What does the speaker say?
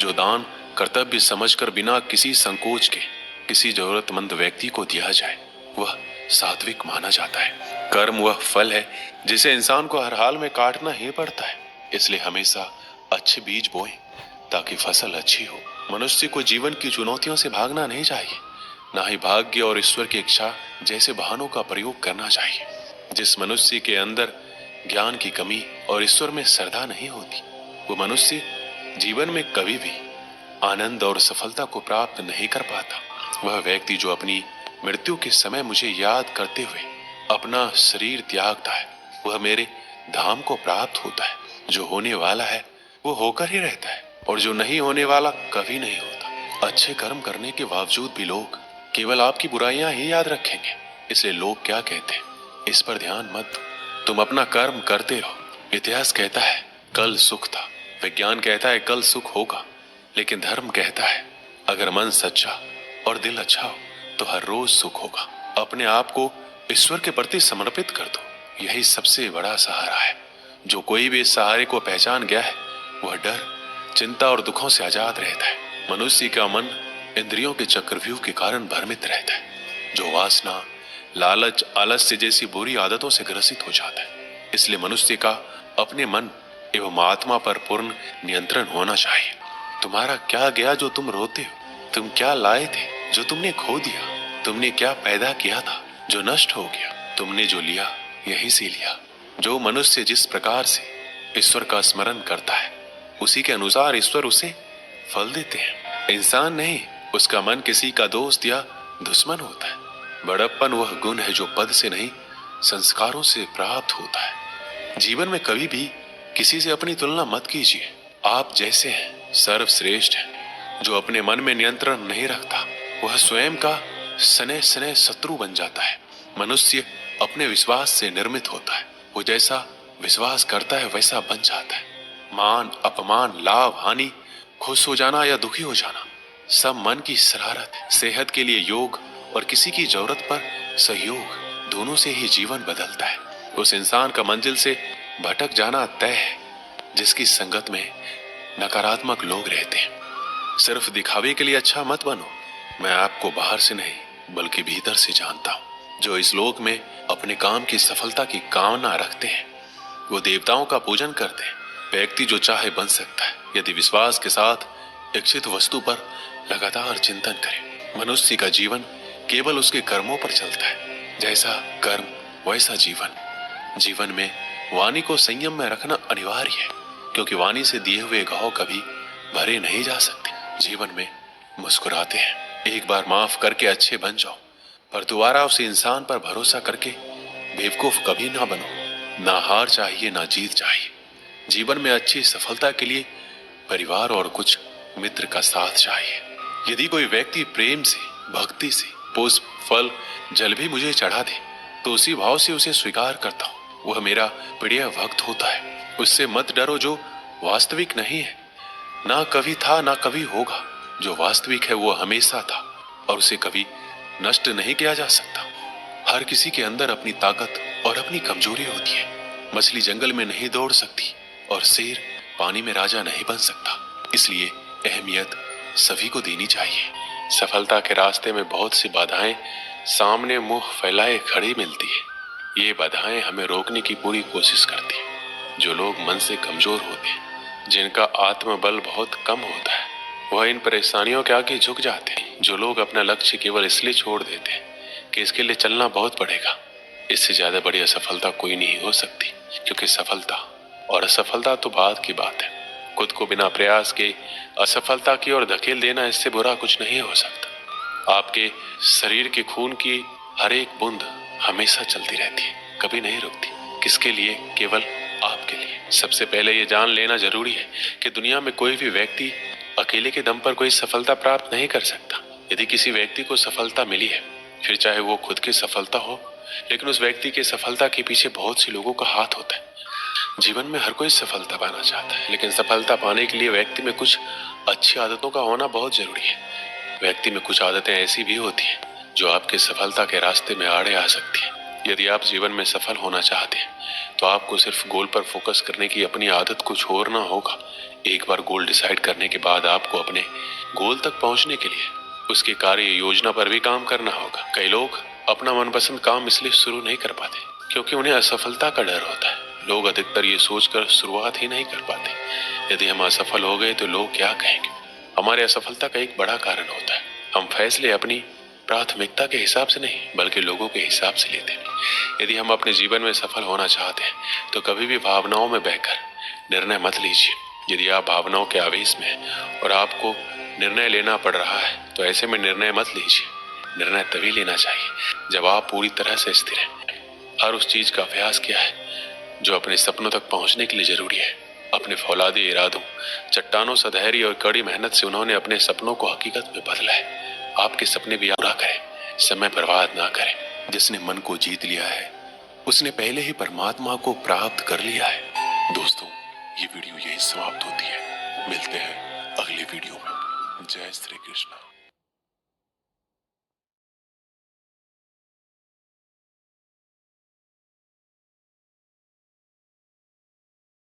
जो दान कर्तव्य समझकर बिना किसी संकोच के किसी जरूरतमंद व्यक्ति को दिया जाए, वह सात्विक माना जाता है। कर्म वह फल है जिसे इंसान को हर हाल में काटना ही पड़ता है, इसलिए हमेशा अच्छे बीज बोएं ताकि फसल अच्छी हो। मनुष्य को जीवन की चुनौतियों से भागना नहीं चाहिए, ना ही भाग्य और ईश्वर की इच्छा जैसे बहानों का प्रयोग करना चाहिए। जिस मनुष्य के अंदर ज्ञान की कमी और ईश्वर में श्रद्धा नहीं होती, वो मनुष्य जीवन में कभी भी आनंद और सफलता को प्राप्त नहीं कर पाता। वह व्यक्ति जो अपनी मृत्यु के समय मुझे याद करते हुए अपना शरीर त्यागता है, वह मेरे धाम को प्राप्त होता है। जो होने वाला है वो होकर ही रहता है, और जो नहीं होने वाला कभी नहीं होता। अच्छे कर्म करने के बावजूद भी लोग केवल आपकी बुराइयां ही याद रखेंगे, इसलिए लोग क्या कहते हैं इस पर ध्यान मत दो। तुम अपना कर्म करते रहो। इतिहास कहता है कल सुख था, विज्ञान कहता है कल सुख होगा, लेकिन धर्म कहता है अगर मन सच्चा और दिल अच्छा हो तो हर रोज सुख होगा। अपने आप को ईश्वर के प्रति समर्पित कर दो, यही सबसे बड़ा सहारा है। जो कोई भी इस सहारे को पहचान गया है वह डर, चिंता और दुखों से आजाद रहता है। मनुष्य का मन इंद्रियों के चक्रव्यूह के कारण भ्रमित रहता है, जो वासना, लालच, आलस्य जैसी बुरी आदतों से ग्रसित हो जाता है। इसलिए मनुष्य का अपने मन एवं आत्मा पर पूर्ण नियंत्रण होना चाहिए। तुम्हारा क्या गया जो तुम रोते हो? तुम क्या लाए थे जो तुमने खो दिया? तुमने क्या पैदा किया था जो नष्ट हो गया? तुमने जो लिया यही से लिया। जो मनुष्य जिस प्रकार से ईश्वर का स्मरण करता है उसी के अनुसार ईश्वर उसे फल देते हैं। इंसान नहीं, उसका मन किसी का दोस्त या दुश्मन होता है। बड़प्पन वह गुण है जो पद से नहीं संस्कारों से प्राप्त होता है। जीवन में कभी भी किसी से अपनी तुलना मत कीजिए। आप जैसे हैं सर्वश्रेष्ठ है। जो अपने मन में नियंत्रण नहीं रखता वह स्वयं का सने सने शत्रु बन जाता है। मनुष्य अपने विश्वास से निर्मित होता है। वो जैसा विश्वास करता है वैसा बन जाता है। मान, अपमान, लाभ, हानि, खुश हो जाना या दुखी हो जाना सब मन की शरारत है। सेहत के लिए योग और किसी की जरूरत पर सहयोग, दोनों से ही जीवन बदलता है। उस इंसान का मंजिल से भटक जाना तय है जिसकी संगत में नकारात्मक लोग रहते हैं। सिर्फ दिखावे के लिए अच्छा मत बनो। मैं आपको बाहर से नहीं बल्कि भीतर से जानता हूँ। जो इस लोक में अपने काम की सफलता की कामना रखते हैं वो देवताओं का पूजन करते हैं। व्यक्ति जो चाहे बन सकता है यदि विश्वास के साथ इच्छित वस्तु पर लगातार चिंतन करे। मनुष्य का जीवन केवल उसके कर्मों पर चलता है। जैसा कर्म वैसा जीवन। जीवन में वाणी को संयम में रखना अनिवार्य है, क्योंकि वाणी से दिए हुए घाव कभी भरे नहीं जा सकते। जीवन में मुस्कुराते हैं, एक बार माफ करके अच्छे बन जाओ, पर दोबारा उस इंसान पर भरोसा करके बेवकूफ कभी ना बनो। ना हार चाहिए ना जीत चाहिए। जीवन में अच्छी सफलता के लिए परिवार और कुछ मित्र का साथ चाहिए। यदि कोई व्यक्ति प्रेम से, भक्ति से पुष्प, फल, जल भी मुझे चढ़ा दे तो उसी भाव से उसे स्वीकार करता हूँ। वह मेरा प्रिय भक्त होता है। उससे मत डरो जो वास्तविक नहीं है। ना कभी था ना कभी होगा। जो वास्तविक है वो हमेशा था और उसे कभी नष्ट नहीं किया जा सकता। हर किसी के अंदर अपनी ताकत और अपनी कमजोरी होती है। मछली जंगल में नहीं दौड़ सकती और शेर पानी में राजा नहीं बन सकता। इसलिए अहमियत सभी को देनी चाहिए। सफलता के रास्ते में बहुत सी बाधाएं सामने मुंह फैलाए खड़ी मिलती है। ये बाधाएं हमें रोकने की पूरी कोशिश करती है। जो लोग मन से कमजोर होते हैं, जिनका आत्मबल बहुत कम होता है, वह इन परेशानियों के आगे झुक जाते हैं। जो लोग अपना लक्ष्य केवल इसलिए छोड़ देते हैं कि इसके लिए चलना बहुत पड़ेगा, इससे ज्यादा बड़ी असफलता कोई नहीं हो सकती। क्योंकि सफलता और असफलता तो बाद की बात है। खुद को बिना प्रयास के असफलता की ओर धकेल देना, इससे बुरा कुछ नहीं हो सकता। आपके शरीर के खून की हर एक बूंद हमेशा चलती रहती है, कभी नहीं रुकती। किसके लिए? केवल आपके लिए। सबसे पहले ये जान लेना जरूरी है कि दुनिया में कोई भी व्यक्ति अकेले के दम पर कोई सफलता प्राप्त नहीं कर सकता। यदि किसी व्यक्ति को सफलता मिली है, फिर चाहे वो खुद की सफलता हो, लेकिन उस व्यक्ति की सफलता के पीछे बहुत से लोगों का हाथ होता है। जीवन में हर कोई सफलता पाना चाहता है, लेकिन सफलता पाने के लिए व्यक्ति में कुछ अच्छी आदतों का होना बहुत जरूरी है। व्यक्ति में कुछ आदतें ऐसी भी होती हैं जो आपके सफलता के रास्ते में आड़े आ सकती हैं। यदि आप जीवन में सफल होना चाहते हैं तो आपको सिर्फ गोल पर फोकस करने की अपनी आदत को छोड़ना होगा। एक बार गोल डिसाइड करने के बाद आपको अपने गोल तक पहुंचने के लिए उसकी कार्य योजना पर भी काम करना होगा। कई लोग अपना मनपसंद काम इसलिए शुरू नहीं कर पाते क्योंकि उन्हें असफलता का डर होता है। लोग अधिकतर ये सोचकर शुरुआत ही नहीं कर पाते, यदि हम असफल हो गए तो लोग क्या कहेंगे। हमारे असफलता का एक बड़ा कारण होता है हम फैसले अपनी प्राथमिकता के हिसाब से नहीं बल्कि लोगों के हिसाब से लेते हैं। यदि हम अपने जीवन में सफल होना चाहते हैं तो कभी भी भावनाओं में बहकर निर्णय मत लीजिए। यदि आप भावनाओं के आवेश में हैं और आपको निर्णय लेना पड़ रहा है तो ऐसे में निर्णय मत लीजिए। निर्णय तभी लेना चाहिए जब आप पूरी तरह से स्थिर हैं। हर उस चीज का अभ्यास किया है जो अपने सपनों तक पहुंचने के लिए जरूरी है। अपने फौलादी इरादों, चट्टानों से धैर्य और कड़ी मेहनत से उन्होंने अपने सपनों को हकीकत में बदला है। आपके सपने भी पूरा करें, समय बर्बाद ना करें। जिसने मन को जीत लिया है उसने पहले ही परमात्मा को प्राप्त कर लिया है। दोस्तों, ये वीडियो यही समाप्त होती है। मिलते हैं अगले वीडियो में। जय श्री कृष्ण।